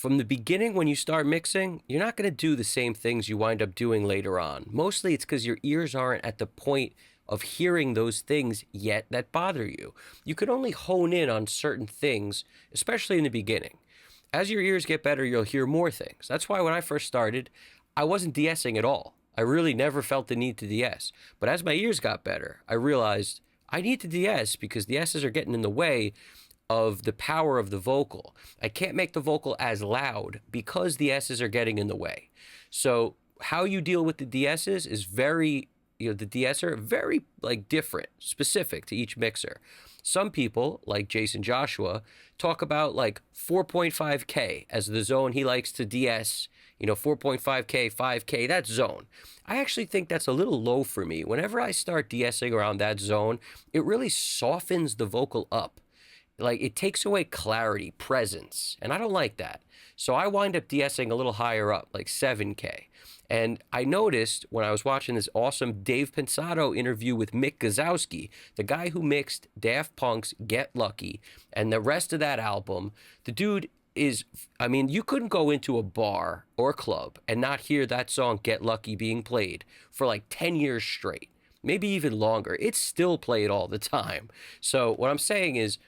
from the beginning when you start mixing, you're not going to do the same things you wind up doing later on. Mostly it's because your ears aren't at the point of hearing those things yet that bother you. You can only hone in on certain things, especially in the beginning. As your ears get better, you'll hear more things. That's why when I first started, I wasn't de-essing at all. I really never felt the need to de-ess. But as my ears got better, I realized I need to de-ess because the S's are getting in the way of the power of the vocal. I can't make the vocal as loud because the S's are getting in the way. So how you deal with the de-S's is very, the de-esser, very like different, specific to each mixer. Some people, like Jason Joshua, talk about like 4.5K as the zone he likes to de-ess, 4.5K, 5K, that zone. I actually think that's a little low for me. Whenever I start de-essing around that zone, it really softens the vocal up. Like it takes away clarity, presence, and I don't like that. So I wind up de-essing a little higher up, like 7K. And I noticed when I was watching this awesome Dave Pensado interview with Mick Guzauski, the guy who mixed Daft Punk's Get Lucky and the rest of that album, the dude is, you couldn't go into a bar or club and not hear that song Get Lucky being played for like 10 years straight, maybe even longer. It's still played all the time. So what I'm saying is,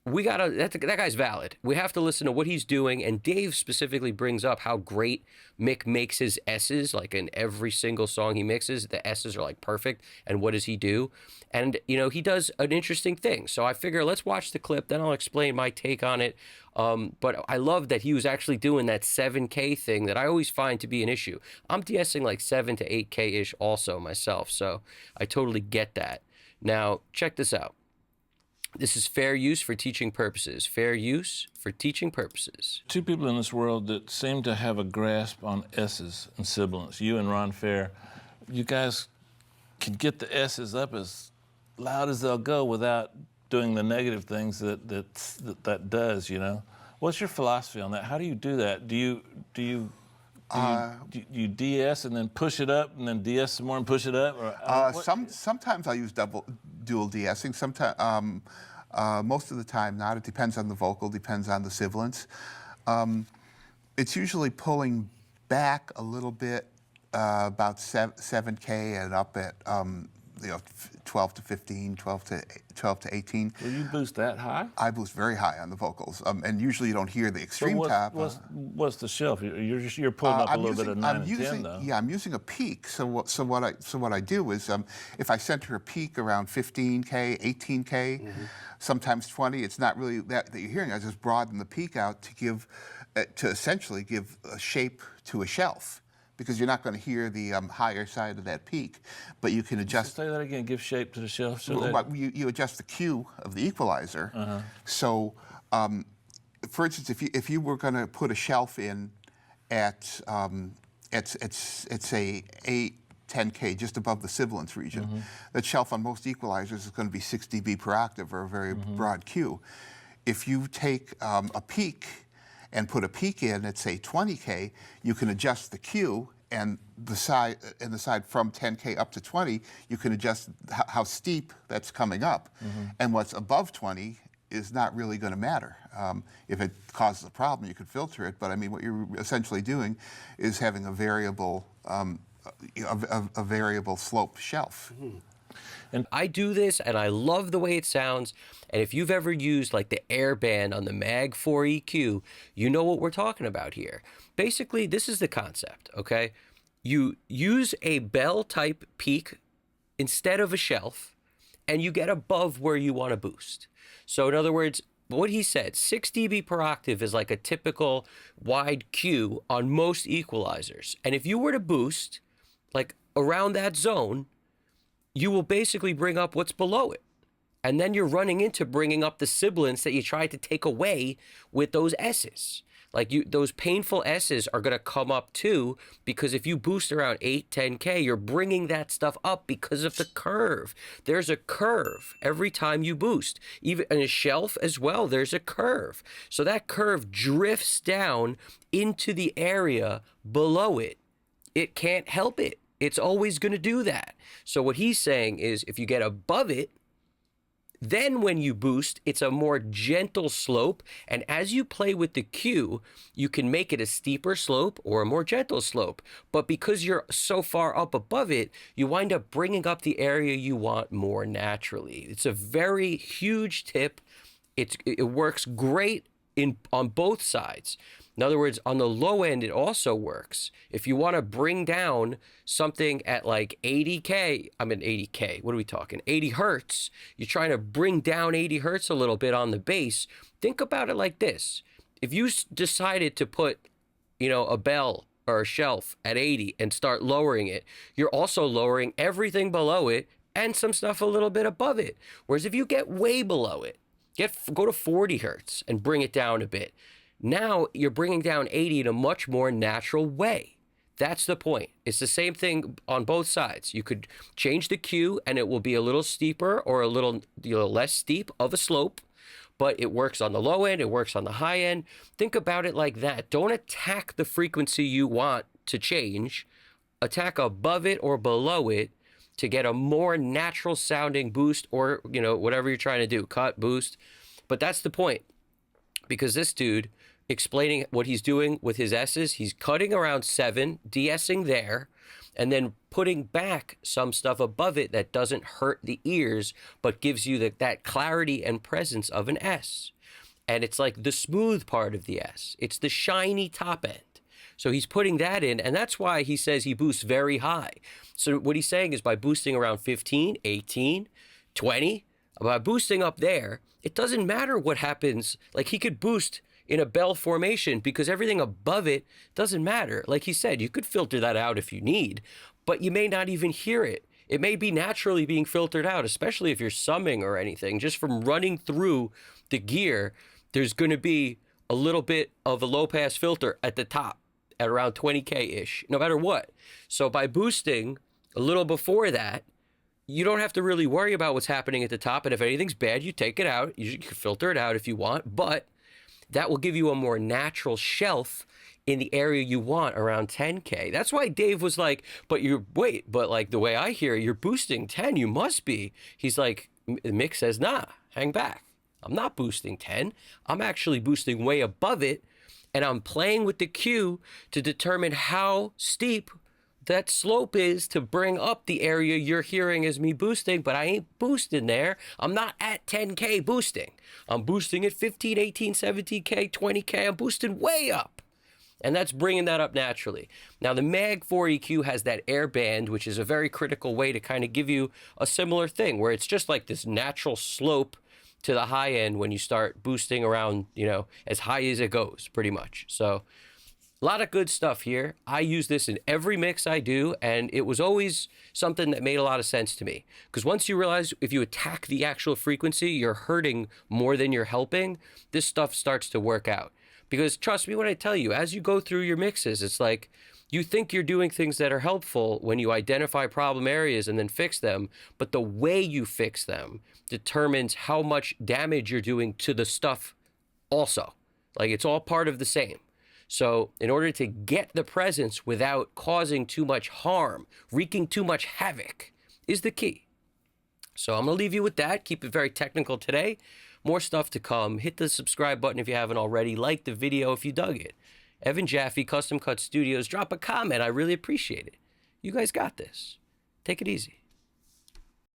that guy's valid. We have to listen to what he's doing. And Dave specifically brings up how great Mick makes his S's. Like in every single song he mixes, the S's are like perfect. And what does he do? And, he does an interesting thing. So I figure let's watch the clip, then I'll explain my take on it. But I love that he was actually doing that 7K thing that I always find to be an issue. I'm de-essing like 7 to 8K-ish also myself. So I totally get that. Now, check this out. This is fair use for teaching purposes. Fair use for teaching purposes. Two people in this world that seem to have a grasp on S's and sibilants, you and Ron Fair. You guys can get the S's up as loud as they'll go without doing the negative things that does, What's your philosophy on that? How do you do that? Do you de-ess and then push it up and then de-ess some more and push it up? Or, sometimes I'll use dual de-essing. Sometimes, most of the time not. It depends on the vocal, depends on the sibilants. It's usually pulling back a little bit, about 7K and up at 12 to 15, 12 to 18. Will you boost that high? I boost very high on the vocals, and usually you don't hear the extreme top. What's the shelf? You're pulling up a little bit of 9 and 10 though. Yeah, I'm using a peak. So what I do is, if I center a peak around 15K, 18K, sometimes 20, it's not really that you're hearing. I just broaden the peak out to essentially give a shape to a shelf, because you're not going to hear the higher side of that peak, but you can adjust. Say that again. Give shape to the shelf. So you adjust the Q of the equalizer. So, for instance, if you were going to put a shelf in at say 8, 10K, just above the sibilance region, that shelf on most equalizers is going to be 6 dB per octave, or a very broad Q. If you take a peak and put a peak in at say 20K, you can adjust the Q, and the side from 10K up to 20, you can adjust how steep that's coming up. And what's above 20 is not really going to matter. If it causes a problem, you could filter it. But what you're essentially doing is having a variable slope shelf. And I do this, and I love the way it sounds. And if you've ever used like the airband on the Mag 4 EQ, you know what we're talking about here. Basically, this is the concept, okay? You use a bell-type peak instead of a shelf, and you get above where you want to boost. So in other words, what he said, 6 dB per octave is like a typical wide Q on most equalizers. And if you were to boost like around that zone, you will basically bring up what's below it. And then you're running into bringing up the sibilants that you tried to take away with those S's. Like those painful S's are going to come up too, because if you boost around 8, 10K, you're bringing that stuff up because of the curve. There's a curve every time you boost. Even in a shelf as well, there's a curve. So that curve drifts down into the area below it. It can't help it. It's always going to do that. So what he's saying is if you get above it, Then when you boost, it's a more gentle slope. And as you play with the cue, you can make it a steeper slope or a more gentle slope. But because you're so far up above it, you wind up bringing up the area you want more naturally. It's a very huge tip. It works great on both sides. In other words, on the low end, it also works. If you want to bring down something at like 80K, I mean 80K, what are we talking? 80 hertz, you're trying to bring down 80 hertz a little bit on the bass. Think about it like this. If you decided to put, a bell or a shelf at 80 and start lowering it, you're also lowering everything below it and some stuff a little bit above it. Whereas if you get way below it, go to 40 hertz and bring it down a bit. Now you're bringing down 80 in a much more natural way. That's the point. It's the same thing on both sides. You could change the cue and it will be a little steeper or a little less steep of a slope, but it works on the low end, it works on the high end. Think about it like that. Don't attack the frequency you want to change. Attack above it or below it to get a more natural sounding boost or, whatever you're trying to do, cut, boost. But that's the point. Because this dude, explaining what he's doing with his S's, he's cutting around 7, de-essing there, and then putting back some stuff above it that doesn't hurt the ears, but gives you that clarity and presence of an S. And it's like the smooth part of the S. It's the shiny top end. So he's putting that in, and that's why he says he boosts very high. So what he's saying is by boosting around 15, 18, 20, by boosting up there, it doesn't matter what happens. Like he could boost in a bell formation because everything above it doesn't matter. Like he said, you could filter that out if you need, but you may not even hear it. It may be naturally being filtered out, especially if you're summing or anything. Just from running through the gear, there's going to be a little bit of a low pass filter at the top at around 20K-ish, no matter what. So by boosting a little before that, you don't have to really worry about what's happening at the top. And if anything's bad, you take it out. You can filter it out if you want, but that will give you a more natural shelf in the area you want around 10K. That's why Dave was like, but like the way I hear it, you're boosting 10, you must be. He's like, Mick says, nah, hang back. I'm not boosting 10. I'm actually boosting way above it. And I'm playing with the cue to determine how steep that slope is to bring up the area you're hearing as me boosting, but I ain't boosting there. I'm not at 10K boosting. I'm boosting at 15, 18, 17K, 20K. I'm boosting way up. And that's bringing that up naturally. Now, the Mag 4 EQ has that air band, which is a very critical way to kind of give you a similar thing, where it's just like this natural slope to the high end when you start boosting around, as high as it goes, pretty much. So a lot of good stuff here. I use this in every mix I do, and it was always something that made a lot of sense to me. Because once you realize if you attack the actual frequency, you're hurting more than you're helping, this stuff starts to work out. Because trust me when I tell you, as you go through your mixes, it's like you think you're doing things that are helpful when you identify problem areas and then fix them, but the way you fix them determines how much damage you're doing to the stuff also. Like it's all part of the same. So in order to get the presence without causing too much harm, wreaking too much havoc, is the key. So I'm going to leave you with that. Keep it very technical today. More stuff to come. Hit the subscribe button if you haven't already. Like the video if you dug it. Evan Jaffe, Custom Cut Studios. Drop a comment. I really appreciate it. You guys got this. Take it easy.